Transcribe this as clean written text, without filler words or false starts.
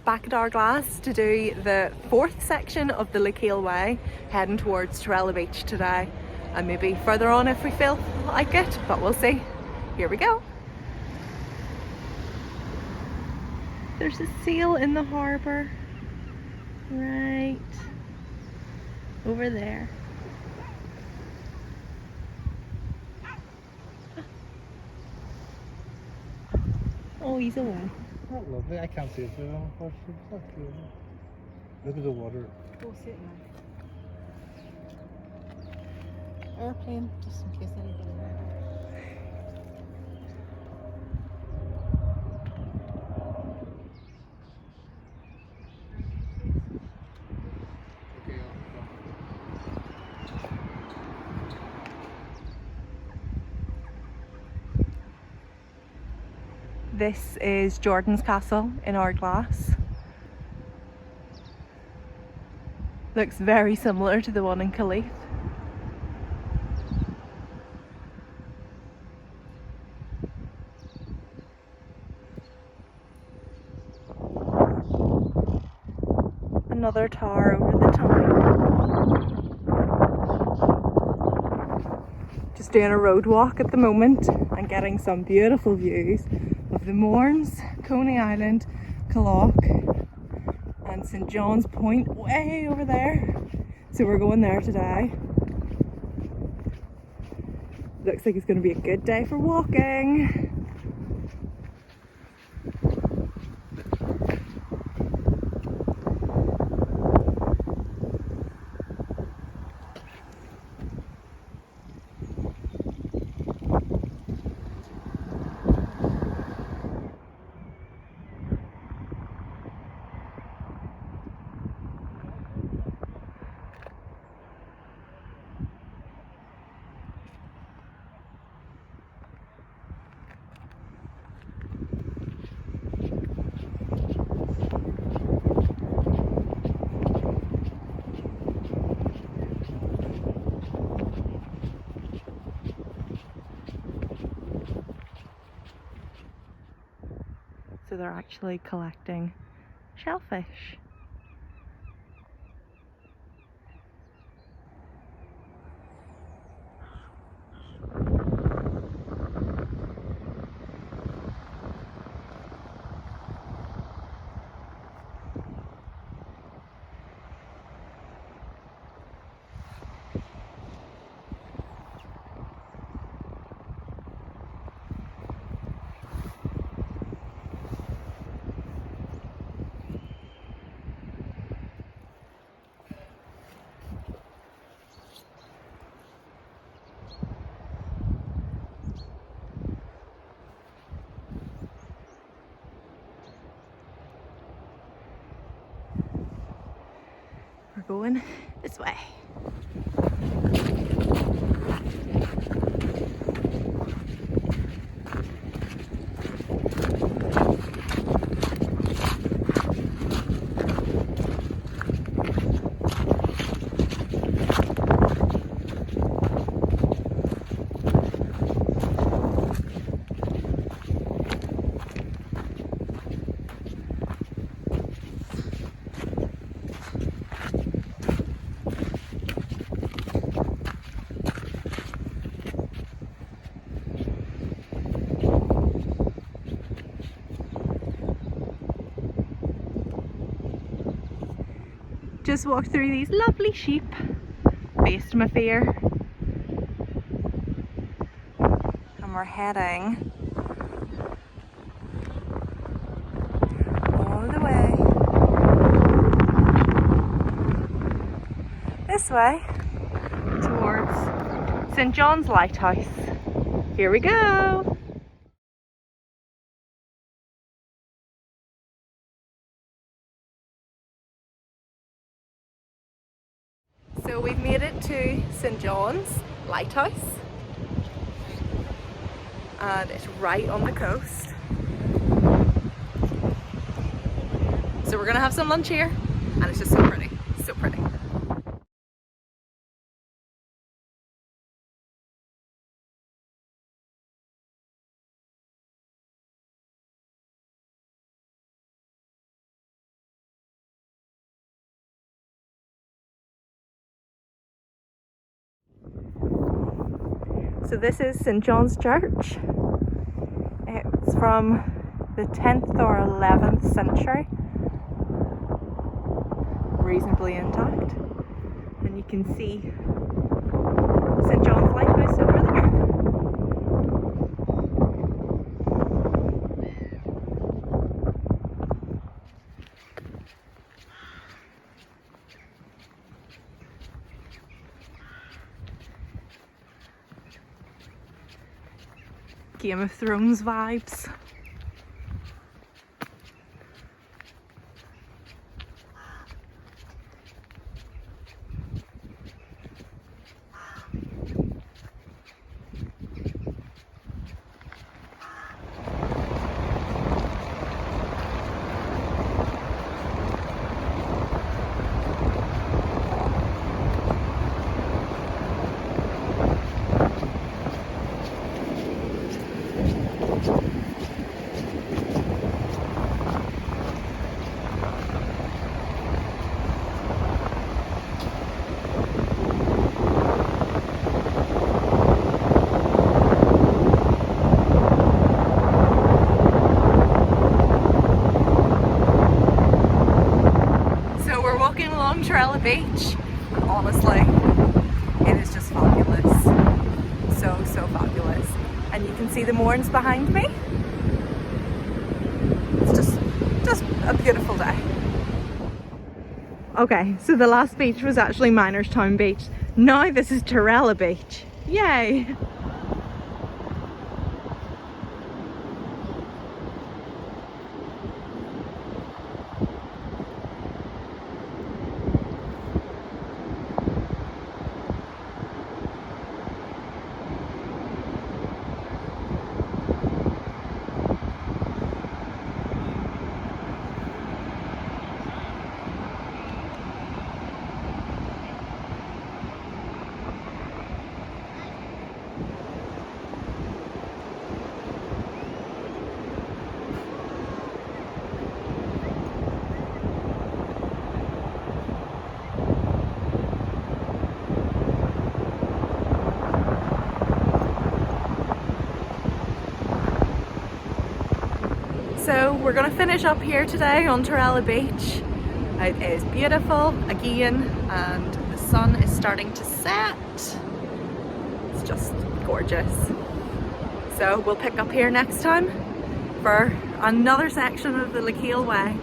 back at Ardglass to do the 4th section of the Lecale Way, heading towards Tyrella Beach today, and maybe further on if we feel like it, but we'll see. Here we go. There's a sail in the harbour right over there. Oh, he's away. Not lovely. I can't see it through them, unfortunately. It's not good. Look at the water. Go sit now. Airplane, just in case anybody heard it. This is Jordan's castle in Ardglass. Looks very similar to the one in Killough. Another tower over the town. Just doing a road walk at the moment and getting some beautiful views of the Mournes, Coney Island, Killough and St John's Point way over there. So we're going there today. Looks like it's going to be a good day for walking. So they're actually collecting shellfish. We're going this way. Just walked through these lovely sheep, faced my fear, and we're heading all the way this way towards St John's Lighthouse. Here we go! So we've made it to St John's Lighthouse, and it's right on the coast. So we're gonna have some lunch here, and it's just so pretty, so pretty. So this is St. John's Church. It's from the 10th or 11th century. Reasonably intact. And you can see St. John's Lighthouse over there. Game of Thrones vibes. Tyrella Beach. Honestly, it is just fabulous. So fabulous. And you can see the moorings behind me. It's just a beautiful day. Okay, so the last beach was actually Minerstown Beach. Now this is Tyrella Beach. Yay! So we're going to finish up here today on Tyrella Beach. It is beautiful again and the sun is starting to set. It's just gorgeous. So we'll pick up here next time for another section of the Lecale Way.